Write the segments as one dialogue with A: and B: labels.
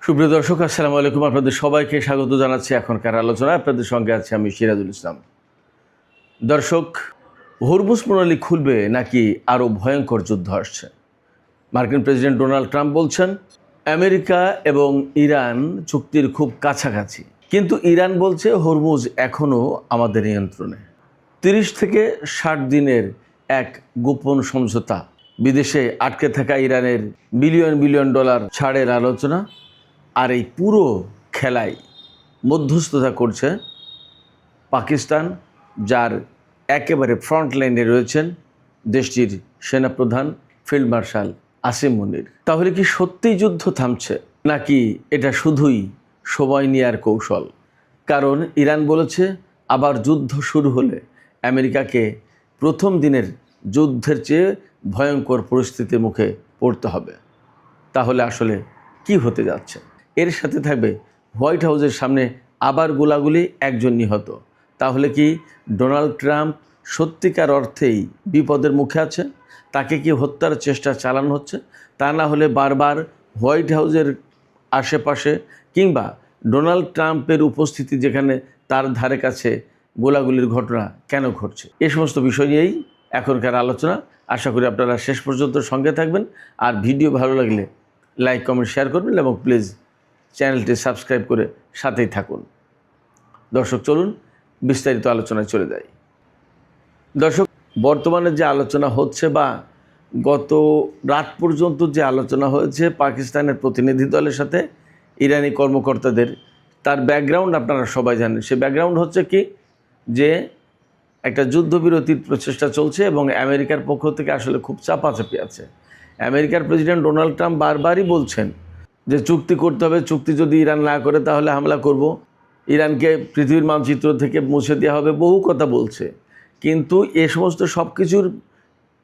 A: সুপ্রিয় দর্শক, আসসালামু আলাইকুম। আপনাদের সবাইকে স্বাগত জানাচ্ছি এখনকার আলোচনায়। আপনাদের সঙ্গে আছি আমি সিরাজুল ইসলাম। দর্শক, হরমুজ প্রণালী খুলবে নাকি আরও ভয়ঙ্কর যুদ্ধ আসছে? মার্কিন প্রেসিডেন্ট ডোনাল্ড ট্রাম্প বলছেন আমেরিকা এবং ইরান চুক্তির খুব কাছাকাছি, কিন্তু ইরান বলছে হরমুজ এখনও আমাদের নিয়ন্ত্রণে। 30 থেকে 60 দিনের এক গোপন সমঝোতা, বিদেশে আটকে থাকা ইরানের বিলিয়ন বিলিয়ন ডলার ছাড়ের আলোচনা, আর এই পুরো খেলায় মধ্যস্থতা করছে পাকিস্তান, যার একেবারে ফ্রন্ট লাইনে রয়েছেন দেশটির সেনাপ্রধান ফিল্ড মার্শাল আসিম মুনির। তাহলে কি সত্যিই যুদ্ধ থামছে, নাকি এটা শুধুই সময় নেওয়ার কৌশল? কারণ ইরান বলেছে আবার যুদ্ধ শুরু হলে আমেরিকাকে প্রথম দিনের যুদ্ধের চেয়ে ভয়ঙ্কর পরিস্থিতির মুখে পড়তে হবে। তাহলে আসলে কি হতে যাচ্ছে? এর সাথে থাকবে হোয়াইট হাউসের সামনে আবার গোলাগুলি, একজন নিহত। তাহলে কি ডোনাল্ড ট্রাম্প সত্যিকার অর্থেই বিপদের মুখে আছে? তাকে কি হত্যার চেষ্টা চালানো হচ্ছে? তা না হলে বারবার হোয়াইট হাউসের আশেপাশে কিংবা ডোনাল্ড ট্রাম্পের উপস্থিতি যেখানে তার ধারে কাছে গোলাগুলির ঘটনা কেন ঘটছে? এই সমস্ত বিষয় নিয়েই এখনকার আলোচনা। আশা করি আপনারা শেষ পর্যন্ত সঙ্গে থাকবেন। আর ভিডিও ভালো লাগলে লাইক, কমেন্ট, শেয়ার করবেন এবং প্লিজ চ্যানেলটি সাবস্ক্রাইব করে সাথেই থাকুন। দর্শক, চলুন বিস্তারিত আলোচনায় চলে যাই। দর্শক, বর্তমানে যে আলোচনা হচ্ছে বা গত রাত পর্যন্ত যে আলোচনা হয়েছে পাকিস্তানের প্রতিনিধি দলের সাথে ইরানি কর্মকর্তাদের, তার ব্যাকগ্রাউন্ড আপনারা সবাই জানেন। সে ব্যাকগ্রাউন্ড হচ্ছে কি, যে একটা যুদ্ধবিরতির প্রচেষ্টা চলছে এবং আমেরিকার পক্ষ থেকে আসলে খুব চাপাচাপি আছে। আমেরিকার প্রেসিডেন্ট ডোনাল্ড ট্রাম্প বারবারই বলছেন যে চুক্তি করতে হবে, চুক্তি যদি ইরান না করে তাহলে হামলা করব, ইরানকে পৃথিবীর মানচিত্র থেকে মুছে দেওয়া হবে, বহু কথা বলছে। কিন্তু এ সমস্ত সব কিছুর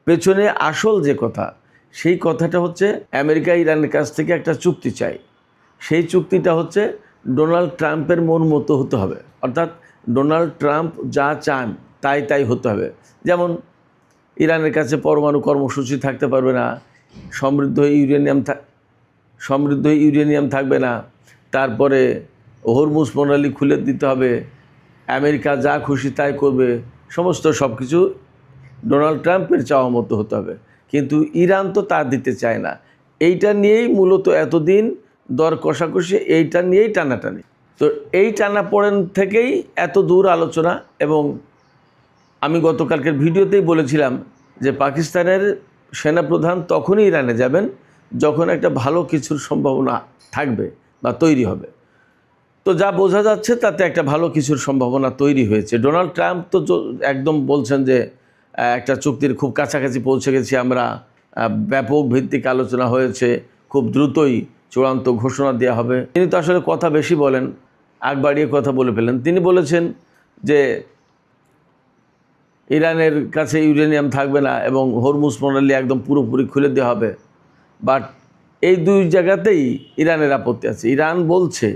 A: পেছনে আসল যে কথা, সেই কথাটা হচ্ছে আমেরিকা ইরানের কাছ থেকে একটা চুক্তি চাই। সেই চুক্তিটা হচ্ছে ডোনাল্ড ট্রাম্পের মন মতো হতে হবে, অর্থাৎ ডোনাল্ড ট্রাম্প যা চান তাই হতে হবে। যেমন ইরানের কাছে পরমাণু কর্মসূচি থাকতে পারবে না, সমৃদ্ধ ইউরেনিয়াম থাকবে না, তারপরে হরমুজ প্রণালী খুলে দিতে হবে, আমেরিকা যা খুশি তাই করবে, সমস্ত সব কিছু ডোনাল্ড ট্রাম্পের চাওয়া মতো হতে হবে। কিন্তু ইরান তো তা দিতে চায় না। এইটা নিয়েই মূলত এতদিন দর কষাকষি, এইটা নিয়েই টানাটানি। তো এই টানাপোড়েন থেকেই এত দূর আলোচনা। এবং আমি গতকালকের ভিডিওতেই বলেছিলাম যে পাকিস্তানের সেনাপ্রধান তখনই ইরানে যাবেন যখন একটা ভালো কিছুর সম্ভাবনা থাকবে বা তৈরি হবে। তো যা বোঝা যাচ্ছে তাতে একটা ভালো কিছুর সম্ভাবনা তৈরি হয়েছে। ডোনাল্ড ট্রাম্প তো একদম বলছেন যে একটা চুক্তির খুব কাছাকাছি পৌঁছে গেছি আমরা, ব্যাপক ভিত্তিক আলোচনা হয়েছে, খুব দ্রুতই চূড়ান্ত ঘোষণা দেওয়া হবে। তিনি তো আসলে কথা বেশি বলেন, আগ বাড়িয়ে কথা বলে ফেলেন। তিনি বলেছেন যে ইরানের কাছে ইউরেনিয়াম থাকবে না এবং হরমুজ প্রণালী একদম পুরোপুরি খুলে দেওয়া হবে। বাট এই দুই জায়গাতেই ইরানের আপত্তি আছে। ইরান বলছে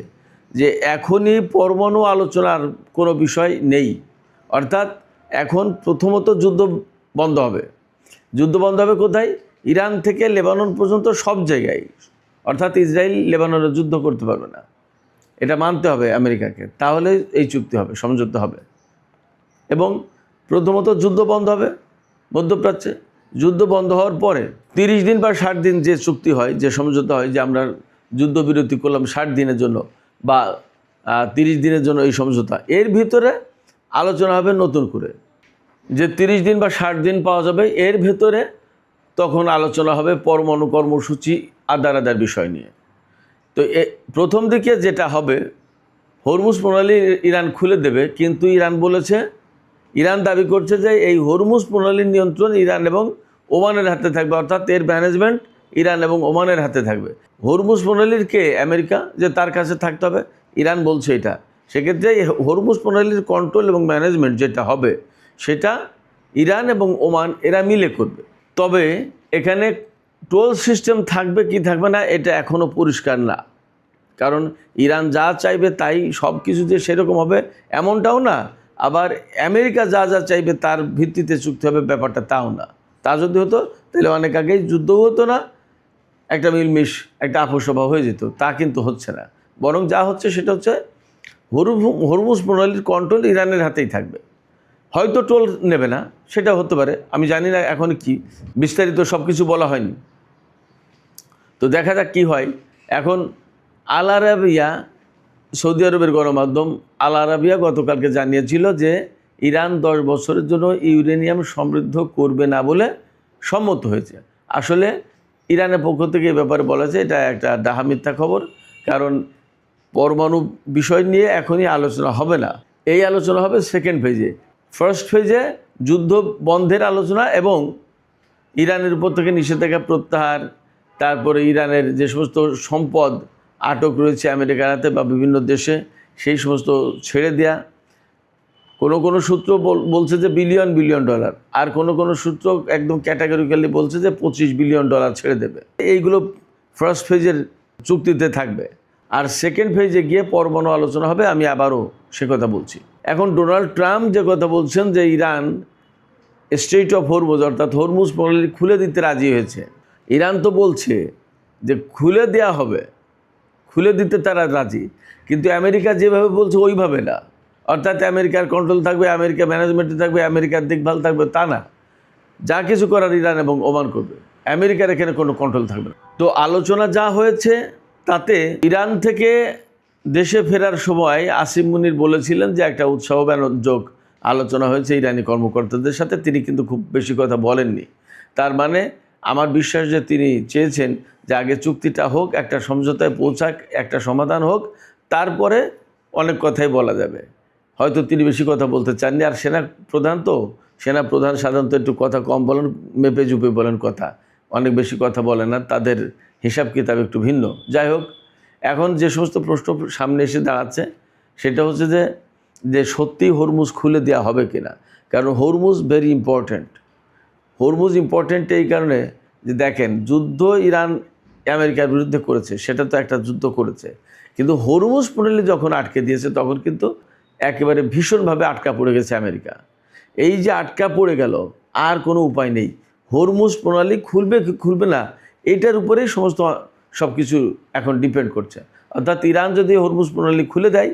A: যে এখনই পরমাণু আলোচনার কোনো বিষয় নেই, অর্থাৎ এখন প্রথমত যুদ্ধ বন্ধ হবে। যুদ্ধ বন্ধ হবে কোথায়? ইরান থেকে লেবানন পর্যন্ত সব জায়গায়, অর্থাৎ ইসরায়েল লেবাননে যুদ্ধ করতে পারবে না। এটা মানতে হবে আমেরিকাকে, তাহলে এই চুক্তি হবে, সমঝোতা হবে। এবং প্রথমত যুদ্ধ বন্ধ হবে মধ্যপ্রাচ্যে। যুদ্ধ বন্ধ হওয়ার পরে 30 দিন বা 60 দিন যে চুক্তি হয়, যে সমঝোতা হয়, যে আমরা যুদ্ধবিরতি করলাম 60 দিনের জন্য বা 30 দিনের জন্য, এই সমঝোতা এর ভিতরে আলোচনা হবে নতুন করে। যে 30 দিন বা 60 দিন পাওয়া যাবে, এর ভেতরে তখন আলোচনা হবে পরমাণু কর্মসূচি আদার বিষয় নিয়ে। তো প্রথম দিকে যেটা হবে, হরমুজ প্রণালী ইরান খুলে দেবে, কিন্তু ইরান বলেছে, ইরান দাবি করছে যে এই হরমুজ প্রণালীর নিয়ন্ত্রণ ইরান এবং ওমানের হাতে থাকবে, অর্থাৎ এর ম্যানেজমেন্ট ইরান এবং ওমানের হাতে থাকবে। হরমুজ প্রণালীর কে? আমেরিকা, যে তার কাছে থাকতে হবে, ইরান বলছে এটা। সেক্ষেত্রে হরমুজ প্রণালীর কন্ট্রোল এবং ম্যানেজমেন্ট যেটা হবে, সেটা ইরান এবং ওমান এরা মিলে করবে। তবে এখানে টোল সিস্টেম থাকবে কি থাকবে না, এটা এখনও পরিষ্কার না। কারণ ইরান যা চাইবে তাই সব কিছু যে সেরকম হবে এমনটাও না, আবার আমেরিকা যা চাইবে তার ভিত্তিতে চুক্তি হবে ব্যাপারটা তাও না। তা যদি হতো তাহলে অনেক আগেই যুদ্ধও হতো না, একটা মিলমিশ, একটা আপোসভা হয়ে যেত। তা কিন্তু হচ্ছে না, বরং যা হচ্ছে সেটা হচ্ছে হরমুজ প্রণালীর কন্ট্রোল ইরানের হাতেই থাকবে। হয়তো টোল নেবে না, সেটা হতে পারে, আমি জানি না এখন কি বিস্তারিত সব কিছু বলা হয়নি। তো দেখা যাক কী হয়। এখন আল আরাবিয়া, সৌদি আরবের গণমাধ্যম আল আরাবিয়া গতকালকে জানিয়েছিল যে ইরান 10 বছরের জন্য ইউরেনিয়াম সমৃদ্ধ করবে না বলে সম্মত হয়েছে। আসলে ইরানের পক্ষ থেকে এ ব্যাপারে বলা যায় এটা একটা ডাহা মিথ্যা খবর, কারণ পরমাণু বিষয় নিয়ে এখনই আলোচনা হবে না। এই আলোচনা হবে সেকেন্ড ফেজে। ফার্স্ট ফেজে যুদ্ধ বন্ধের আলোচনা এবং ইরানের উপর থেকে নিষেধাজ্ঞা প্রত্যাহার, তারপরে ইরানের যে সমস্ত সম্পদ আটক রয়েছে আমেরিকার হাতে বা বিভিন্ন দেশে সেই সমস্ত ছেড়ে দেয়া। কোনো সূত্র বলছে যে বিলিয়ন বিলিয়ন ডলার, আর কোনো সূত্র একদম ক্যাটাগরিক্যালি বলছে যে 25 বিলিয়ন ডলার ছেড়ে দেবে। এইগুলো ফার্স্ট ফেজের চুক্তিতে থাকবে। আর সেকেন্ড ফেজে গিয়ে পরমাণু আলোচনা হবে, আমি আবারও সে কথা বলছি। এখন ডোনাল্ড ট্রাম্প যে কথা বলছেন যে ইরান স্ট্রেইট অফ হরমুজ অর্থাৎ হরমুজ প্রণালী খুলে দিতে রাজি হয়েছে। ইরান তো বলছে যে খুলে দেয়া হবে, খুলে দিতে তারা রাজি, কিন্তু আমেরিকা যেভাবে বলছে ওইভাবে না। অর্থাৎ আমেরিকার কন্ট্রোল থাকবে, আমেরিকা ম্যানেজমেন্টে থাকবে, আমেরিকার দেখভাল থাকবে, তা না। যা কিছু করার ইরান এবং ওমান করবে, আমেরিকার এখানে কোনো কন্ট্রোল থাকবে না। তো আলোচনা যা হয়েছে তাতে ইরান থেকে দেশে ফেরার সময় আসিম মুনির বলেছিলেন যে একটা উৎসাহব্যঞ্জক আলোচনা হয়েছে ইরানি কর্মকর্তাদের সাথে। তিনি কিন্তু খুব বেশি কথা বলেননি। তার মানে আমার বিশ্বাস যে তিনি চেয়েছেন যে আগে চুক্তিটা হোক, একটা সমঝোতায় পৌঁছাক, একটা সমাধান হোক, তারপরে অনেক কথাই বলা যাবে। হয়তো তিনি বেশি কথা বলতে চাননি। আর সেনাপ্রধান তো, সেনাপ্রধান সাধারণত একটু কথা কম বলেন, মেপে জুপে বলেন কথা, অনেক বেশি কথা বলে না, তাদের হিসাব কিতাব একটু ভিন্ন। যাই হোক, এখন যে সমস্ত প্রশ্ন সামনে এসে দাঁড়াচ্ছে সেটা হচ্ছে যে সত্যি হরমুজ খুলে দেওয়া হবে কিনা। কারণ Hormuz very important. Hormuz important এই কারণে যে দেখেন, যুদ্ধ ইরান আমেরিকার বিরুদ্ধে করেছে, সেটা তো একটা যুদ্ধ করেছে, কিন্তু হরমুজ প্রণালী যখন আটকে দিয়েছে তখন কিন্তু একেবারে ভীষণভাবে আটকা পড়ে গেছে আমেরিকা। এই যে আটকা পড়ে গেল, আর কোনো উপায় নেই। হরমুজ প্রণালী খুলবে কি খুলবে না, এইটার উপরেই সমস্ত সব কিছু এখন ডিপেন্ড করছে। অর্থাৎ ইরান যদি হরমুজ প্রণালী খুলে দেয়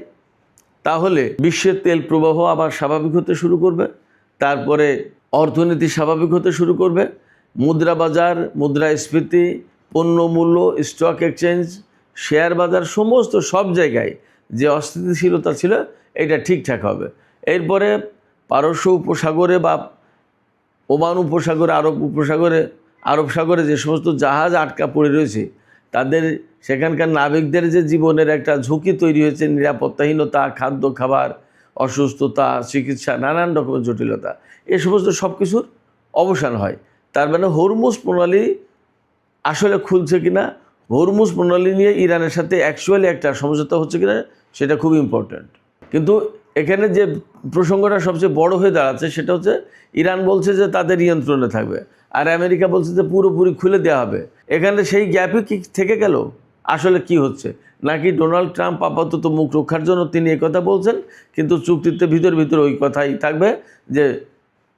A: তাহলে বিশ্বের তেল প্রবাহ আবার স্বাভাবিক হতে শুরু করবে, তারপরে অর্থনীতি স্বাভাবিক হতে শুরু করবে, মুদ্রা বাজার, মুদ্রাস্ফীতি, পণ্য মূল্য, স্টক এক্সচেঞ্জ, শেয়ার বাজার, সমস্ত সব জায়গায় যে অস্থিতিশীলতা ছিল এটা ঠিকঠাক হবে। এরপরে পারস্য উপসাগরে বা ওমান উপসাগরে, আরব সাগরে যে সমস্ত জাহাজ আটকা পড়ে রয়েছে তাদের, সেখানকার নাবিকদের যে জীবনের একটা ঝুঁকি তৈরি হয়েছে, নিরাপত্তাহীনতা, খাদ্য খাবার, অসুস্থতা, চিকিৎসা, নানান রকমের জটিলতা, এ সমস্ত সব কিছুর অবসান হয়। তার মানে হরমুজ প্রণালী আসলে খুলছে কিনা, হরমুজ প্রণালী নিয়ে ইরানের সাথে অ্যাকচুয়ালি একটা সমঝোতা হচ্ছে কিনা, সেটা খুব ইম্পর্ট্যান্ট। কিন্তু এখানে যে প্রসঙ্গটা সবচেয়ে বড় হয়ে দাঁড়াচ্ছে সেটা হচ্ছে ইরান বলছে যে তাদের নিয়ন্ত্রণে থাকবে, আর আমেরিকা বলছে যে পুরোপুরি খুলে দেওয়া হবে। এখানে সেই গ্যাপই কি থেকে গেল? আসলে কি হচ্ছে? নাকি ডোনাল্ড ট্রাম্প আপাতত মুখ রক্ষার জন্য তিনি কথা বলছেন, কিন্তু চুক্তিতে ভিতর ওই কথাই থাকবে যে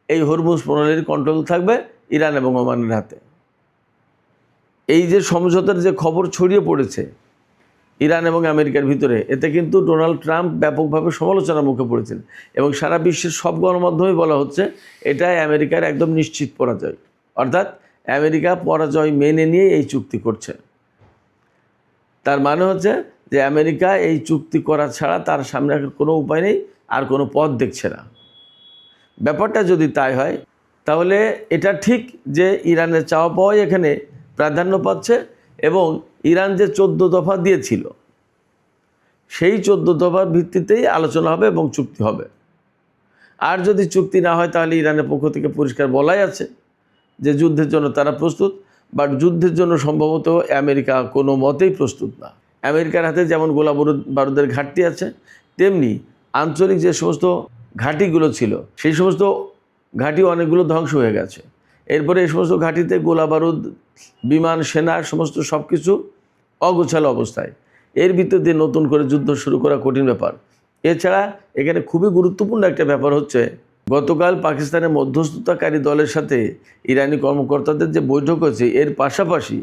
A: এই হরমুজ প্রণালীর কন্ট্রোল থাকবে ইরান এবং ওমানের হাতে। এই যে সমঝোতার যে খবর ছড়িয়ে পড়েছে ইরান এবং আমেরিকার ভিতরে, এতে কিন্তু ডোনাল্ড ট্রাম্প ব্যাপকভাবে সমালোচনার মুখে পড়েছেন এবং সারা বিশ্বের সব গণমাধ্যমেই বলা হচ্ছে এটাই আমেরিকার একদম নিশ্চিত পরাজয়। অর্থাৎ আমেরিকা পরাজয় মেনে নিয়ে এই চুক্তি করছে। তার মানে হচ্ছে যে আমেরিকা এই চুক্তি করা ছাড়া তার সামনে কোনো উপায় নেই, আর কোনো পথ দেখছে না। ব্যাপারটা যদি তাই হয় তাহলে এটা ঠিক যে ইরানের চাওয়া পাওয়াই এখানে প্রাধান্য পাচ্ছে এবং ইরান যে 14 দফা দিয়েছিল সেই 14 দফার ভিত্তিতেই আলোচনা হবে এবং চুক্তি হবে। আর যদি চুক্তি না হয় তাহলে ইরানের পক্ষ থেকে পরিষ্কার বলাই আছে যে যুদ্ধের জন্য তারা প্রস্তুত, বাট যুদ্ধের জন্য সম্ভবত আমেরিকা কোনো মতেই প্রস্তুত না। আমেরিকার হাতে যেমন গোলা বারুদের ঘাটতি আছে, তেমনি আঞ্চলিক যে সমস্ত ঘাঁটিগুলো ছিল সেই সমস্ত ঘাঁটি অনেকগুলো ধ্বংস হয়ে গেছে। এরপরে এই সমস্ত ঘাঁটিতে গোলা বারুদ, বিমান, সেনা, সমস্ত সব কিছু অগোছালো অবস্থায়। এর ভিতর দিয়ে নতুন করে যুদ্ধ শুরু করা কঠিন ব্যাপার। এছাড়া এখানে খুবই গুরুত্বপূর্ণ একটা ব্যাপার হচ্ছে, গতকাল পাকিস্তানের মধ্যস্থতাকারী দলের সাথে ইরানি কর্মকর্তাদের যে বৈঠক হয়েছে, এর পাশাপাশি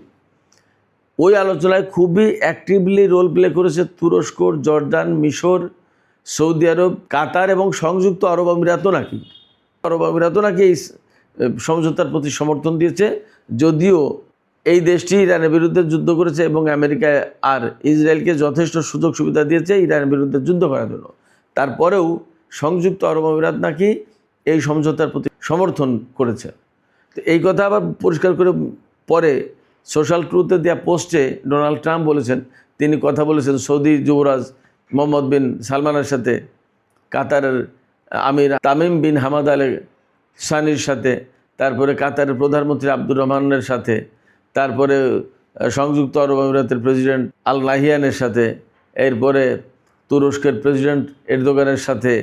A: ওই আলোচনায় খুবই অ্যাক্টিভলি রোল প্লে করেছে তুরস্ক, জর্ডান, মিশর, সৌদি আরব, কাতার এবং সংযুক্ত আরব আমিরাতও নাকি এই সমঝোতার প্রতি সমর্থন দিয়েছে। যদিও এই দেশটি ইরানের বিরুদ্ধে যুদ্ধ করেছে এবং আমেরিকা আর ইসরায়েলকে যথেষ্ট সুযোগ সুবিধা দিয়েছে ইরানের বিরুদ্ধে যুদ্ধ করার জন্য, তারপরেও সংযুক্ত আরব আমিরাত নাকি এই সমঝোতার প্রতি সমর্থন করেছে। তো এই কথা আবার পরিষ্কার করে পরে সোশ্যাল ট্রুথে দেওয়া পোস্টে ডোনাল্ড ট্রাম্প বলেছেন, তিনি কথা বলেছেন সৌদি যুবরাজ মোহাম্মদ বিন সালমানের সাথে, কাতারের আমির তামিম বিন হামাদ আল সানির সাথে, তারপরে কাতারের প্রধানমন্ত্রী আব্দুর রহমানের সাথে, তারপরে সংযুক্ত আরব আমিরাতের প্রেসিডেন্ট আল নাহিয়ানের সাথে, এরপরে তুরস্কের প্রেসিডেন্ট এরদোগানের সাথে।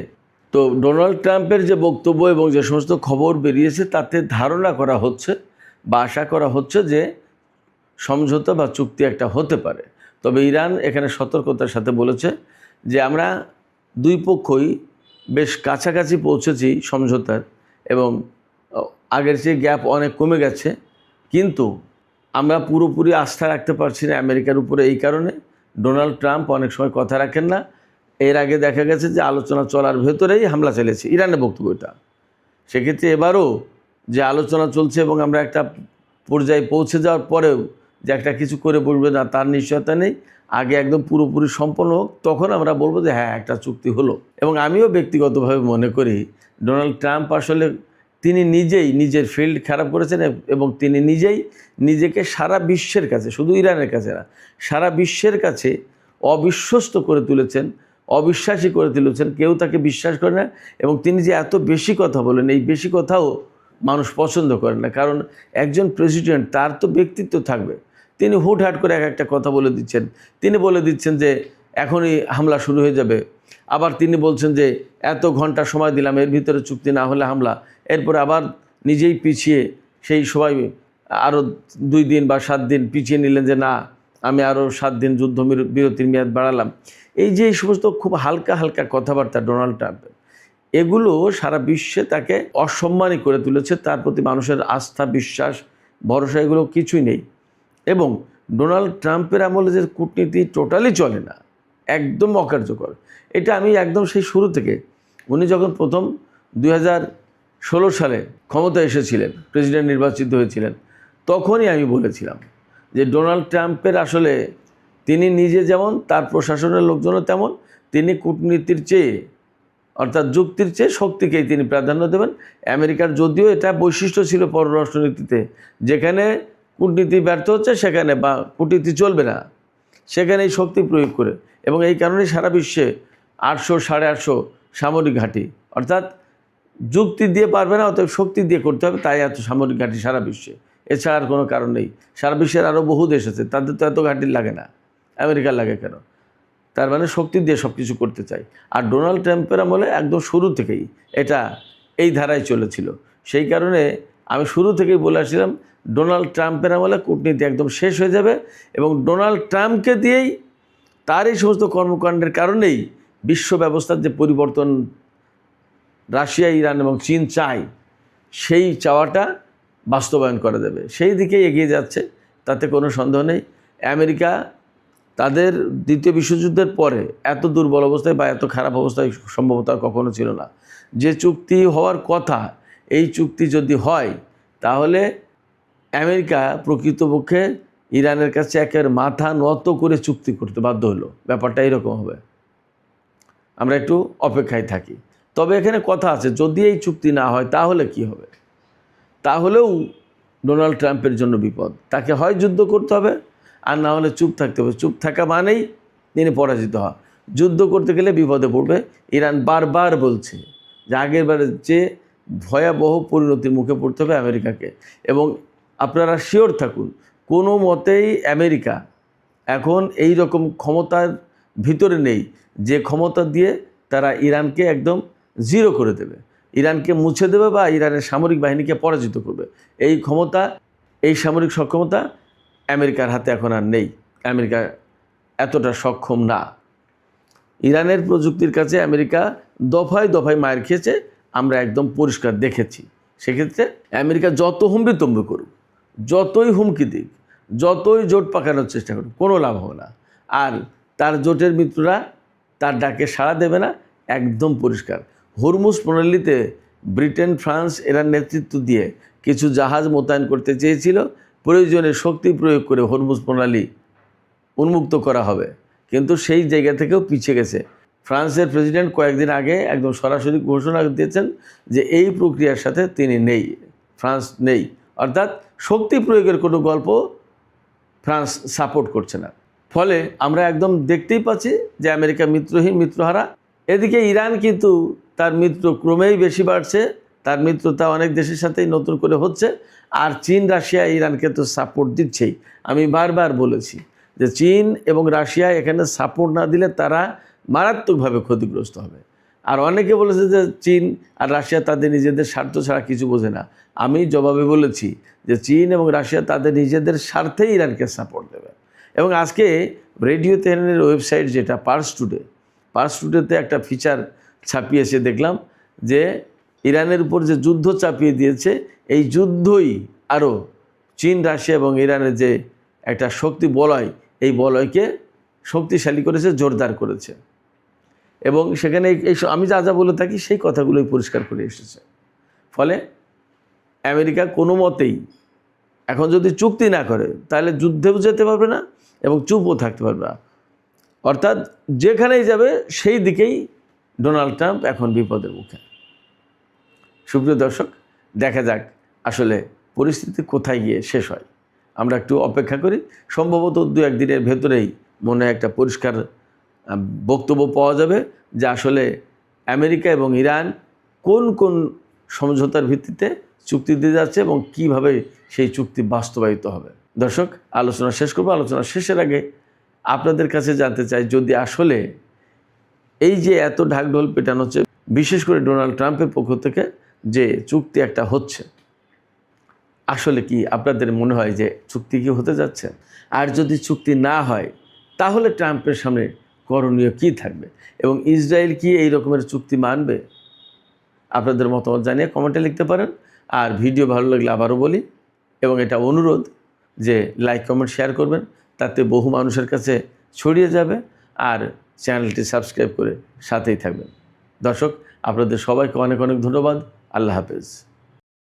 A: তো ডোনাল্ড ট্রাম্পের যে বক্তব্য এবং যে সমস্ত খবর বেরিয়েছে তাতে ধারণা করা হচ্ছে বা আশা করা হচ্ছে যে সমঝোতা বা চুক্তি একটা হতে পারে। তবে ইরান এখানে সতর্কতার সাথে বলেছে যে আমরা দুই পক্ষই বেশ কাছাকাছি পৌঁছেছি সমঝোতার এবং আগের চেয়ে গ্যাপ অনেক কমে গেছে, কিন্তু আমরা পুরোপুরি আস্থা রাখতে পারছি না আমেরিকার উপরে। এই কারণে ডোনাল্ড ট্রাম্প অনেক সময় কথা রাখেন না। এর আগে দেখা গেছে যে আলোচনা চলার ভেতরেই হামলা চালিয়েছে ইরানের বক্তব্যটা। সেক্ষেত্রে এবারও যে আলোচনা চলছে এবং আমরা একটা পর্যায়ে পৌঁছে যাওয়ার পরেও যে একটা কিছু করে বলবে না তার নিশ্চয়তা নেই। আগে একদম পুরোপুরি সম্পন্ন হোক, তখন আমরা বলবো যে হ্যাঁ একটা চুক্তি হলো। এবং আমিও ব্যক্তিগতভাবে মনে করি ডোনাল্ড ট্রাম্প আসলে তিনি নিজেই নিজের ফিল্ড খারাপ করেছেন এবং তিনি নিজেই নিজেকে সারা বিশ্বের কাছে, শুধু ইরানের কাছে না, সারা বিশ্বের কাছে অবিশ্বস্ত করে তুলেছেন, অবিশ্বাসী করে তুলেছেন। কেউ তাকে বিশ্বাস করে না এবং তিনি যে এত বেশি কথা বলেন, এই বেশি কথাও মানুষ পছন্দ করে না। কারণ একজন প্রেসিডেন্ট, তার তো ব্যক্তিত্ব থাকবে। তিনি হুটহাট করে এক একটা কথা বলে দিচ্ছেন। তিনি বলে দিচ্ছেন যে এখনই হামলা শুরু হয়ে যাবে, আবার তিনি বলছেন যে এত ঘন্টা সময় দিলাম, এর ভিতরে চুক্তি না হলে হামলা। এরপরে আবার নিজেই পিছিয়ে সেই সময় আরও 2 দিন বা 7 দিন পিছিয়ে নিলেন যে না আমি আরও 7 দিন যুদ্ধ বিরতির মেয়াদ বাড়ালাম। এই যে এই সমস্ত খুব হালকা হালকা কথাবার্তা ডোনাল্ড ট্রাম্পের, এগুলো সারা বিশ্বে তাকে অসম্মানই করে তুলেছে। তার প্রতি মানুষের আস্থা, বিশ্বাস, ভরসা এগুলো কিছুই নেই। এবং ডোনাল্ড ট্রাম্পের আমলে যে কূটনীতি টোটালি চলে না, একদম অকার্যকর। এটা আমি একদম সেই শুরু থেকে, উনি যখন প্রথম 2016 সালে ক্ষমতা এসেছিলেন, প্রেসিডেন্ট নির্বাচিত হয়েছিলেন, তখনই আমি বলেছিলাম যে ডোনাল্ড ট্রাম্পের আসলে তিনি নিজে যেমন, তার প্রশাসনের লোকজনও তেমন, তিনি কূটনীতির চেয়ে অর্থাৎ যুক্তির চেয়ে শক্তিকেই তিনি প্রাধান্য দেবেন। আমেরিকার যদিও এটা বৈশিষ্ট্য ছিল পররাষ্ট্রনীতিতে, যেখানে কূটনীতি ব্যর্থ হচ্ছে সেখানে বা কূটনীতি চলবে না, সেখানেই শক্তি প্রয়োগ করে। এবং এই কারণেই সারা বিশ্বে 800 850 সামরিক ঘাঁটি, অর্থাৎ যুক্তি দিয়ে পারবে না, অতএব শক্তি দিয়ে করতে হবে, তাই এত সামরিক ঘাঁটি সারা বিশ্বে। এছাড়া আর কোনো কারণ নেই। সারা বিশ্বের আরও বহু দেশ আছে, তাদের তো এত ঘাঁটি লাগে না, আমেরিকার লাগে কেন? তার মানে শক্তি দিয়ে সব কিছু করতে চাই। আর ডোনাল্ড ট্রাম্পের আমলে একদম শুরু থেকেই এটা এই ধারায় চলেছিল। সেই কারণে আমি শুরু থেকেই বলে আসছিলাম ডোনাল্ড ট্রাম্পের আমলে কূটনীতি একদম শেষ হয়ে যাবে এবং ডোনাল্ড ট্রাম্পকে দিয়েই, তার এই সমস্ত কর্মকাণ্ডের কারণেই বিশ্ব ব্যবস্থার যে পরিবর্তন রাশিয়া, ইরান এবং চীন চায়, সেই চাওয়াটা বাস্তবায়ন করা যাবে। সেই দিকেই এগিয়ে যাচ্ছে, তাতে কোনো সন্দেহ নেই। আমেরিকা তাদের দ্বিতীয় বিশ্বযুদ্ধের পরে এত দুর্বল অবস্থায় বা এত খারাপ অবস্থায় সম্ভবত আর কখনো ছিল না। যে চুক্তি হওয়ার কথা, এই চুক্তি যদি হয় তাহলে আমেরিকা প্রকৃতপক্ষে ইরানের কাছে একেবারে মাথা নত করে চুক্তি করতে বাধ্য হলো। ব্যাপারটা এরকম হবে। আমরা একটু অপেক্ষায় থাকি। তবে এখানে কথা আছে, যদি এই চুক্তি না হয় তাহলে কি হবে? তাহলেও ডোনাল্ড ট্রাম্পের জন্য বিপদ। তাকে হয় যুদ্ধ করতে হবে আর না হলে চুপ থাকতে হবে। চুপ থাকা মানেই তিনি পরাজিত হওয়া। যুদ্ধ করতে গেলে বিপদে পড়বে। ইরান বারবার বলছে যে আগেরবারের চেয়ে ভয়াবহ পরিণতির মুখে পড়তে হবে আমেরিকাকে। এবং আপনারা শিওর থাকুন, কোনো মতেই আমেরিকা এখন এই রকম ক্ষমতার ভিতরে নেই যে ক্ষমতা দিয়ে তারা ইরানকে একদম জিরো করে দেবে, ইরানকে মুছে দেবে বা ইরানের সামরিক বাহিনীকে পরাজিত করবে। এই ক্ষমতা, এই সামরিক সক্ষমতা আমেরিকার হাতে এখন আর নেই। আমেরিকা এতটা সক্ষম না। ইরানের প্রযুক্তির কাছে আমেরিকা দফায় দফায় মায়ের খেয়েছে, আমরা একদম পরিষ্কার দেখেছি। সেক্ষেত্রে আমেরিকা যত হুমড়ি তম্বি করুক, যতই হুমকি দিক, যতই জোট পাকানোর চেষ্টা করুক কোনো লাভ হবে না। আর তার জোটের মিত্ররা তার ডাকে সাড়া দেবে না, একদম পরিষ্কার। হরমুজ প্রণালীতে ব্রিটেন, ফ্রান্স এরা নেতৃত্ব দিয়ে কিছু জাহাজ মোতায়েন করতে চেয়েছিল, প্রয়োজনে শক্তি প্রয়োগ করে হরমুজ প্রণালী উন্মুক্ত করা হবে, কিন্তু সেই জায়গা থেকেও পিছিয়ে গেছে। ফ্রান্সের প্রেসিডেন্ট কয়েকদিন আগে একদম সরাসরি ঘোষণা দিয়েছেন যে এই প্রক্রিয়ার সাথে তিনি নেই, ফ্রান্স নেই, অর্থাৎ শক্তি প্রয়োগের কোনো গল্প ফ্রান্স সাপোর্ট করছে না। ফলে আমরা একদম দেখতেই পাচ্ছি যে আমেরিকা মিত্রহীন, মিত্রহারা। এদিকে ইরান কিন্তু তার মিত্র ক্রমেই বেশি বাড়ছে, তার মিত্রতা অনেক দেশের সাথেই নতুন করে হচ্ছে। আর চীন, রাশিয়া ইরানকে তো সাপোর্ট দিচ্ছেই। আমি বারবার বলেছি যে চীন এবং রাশিয়া এখানে সাপোর্ট না দিলে তারা মারাত্মকভাবে ক্ষতিগ্রস্ত হবে। আর অনেকে বলেছে যে চীন আর রাশিয়া তাদের নিজেদের স্বার্থ ছাড়া কিছু বোঝে না। আমি জবাবে বলেছি যে চীন এবং রাশিয়া তাদের নিজেদের স্বার্থেই ইরানকে সাপোর্ট দেবে। এবং আজকে রেডিও তেহরানের ওয়েবসাইট যেটা পার্স টুডেতে একটা ফিচার ছাপিয়েছে, দেখলাম যে ইরানের উপর যে যুদ্ধ চাপিয়ে দিয়েছে, এই যুদ্ধই আরও চীন, রাশিয়া এবং ইরানের যে একটা শক্তি বলয়, এই বলয়কে শক্তিশালী করেছে, জোরদার করেছে। এবং সেখানে এই আমি যা যা বলে থাকি সেই কথাগুলোই পরিষ্কার করে এসেছে। ফলে আমেরিকা কোনো মতেই এখন যদি চুক্তি না করে তাহলে যুদ্ধেও যেতে পারবে না এবং চুপও থাকতে পারবে না। অর্থাৎ যেখানেই যাবে সেই দিকেই ডোনাল্ড ট্রাম্প এখন বিপদের মুখে। সুপ্রিয় দর্শক, দেখা যাক আসলে পরিস্থিতি কোথায় গিয়ে শেষ হয়। আমরা একটু অপেক্ষা করি। সম্ভবত 2-1 দিনের ভেতরেই মনে একটা পরিষ্কার বক্তব্য পাওয়া যাবে যে আসলে আমেরিকা এবং ইরান কোন কোন সমঝোতার ভিত্তিতে চুক্তি দিয়ে যাচ্ছে এবং কিভাবে সেই চুক্তি বাস্তবায়িত হবে। দর্শক, আলোচনা শেষ করব। আলোচনা শেষের আগে আপনাদের কাছে জানতে চাই, যদি আসলে এই যে এত ঢাকঢোল পেটানো হচ্ছে, বিশেষ করে ডোনাল্ড ট্রাম্পের পক্ষ থেকে যে চুক্তি একটা হচ্ছে, আসলে কি আপনাদের মনে হয় যে চুক্তি কি হতে যাচ্ছে? আর যদি চুক্তি না হয় তাহলে ট্রাম্পের সামনে করণীয় কী থাকবে এবং ইসরায়েল কি এই রকমের চুক্তি মানবে? আপনাদের মতামত জানিয়ে কমেন্টে লিখতে পারেন। আর ভিডিও ভালো লাগলে আবারও বলি, এবং এটা অনুরোধ যে লাইক, কমেন্ট, শেয়ার করবেন, তাতে বহু মানুষের কাছে ছড়িয়ে যাবে। আর চ্যানেলটি সাবস্ক্রাইব করে সাথেই থাকবেন। দর্শক, আপনাদের সবাইকে অনেক অনেক ধন্যবাদ। আল্লাহ হাফেজ।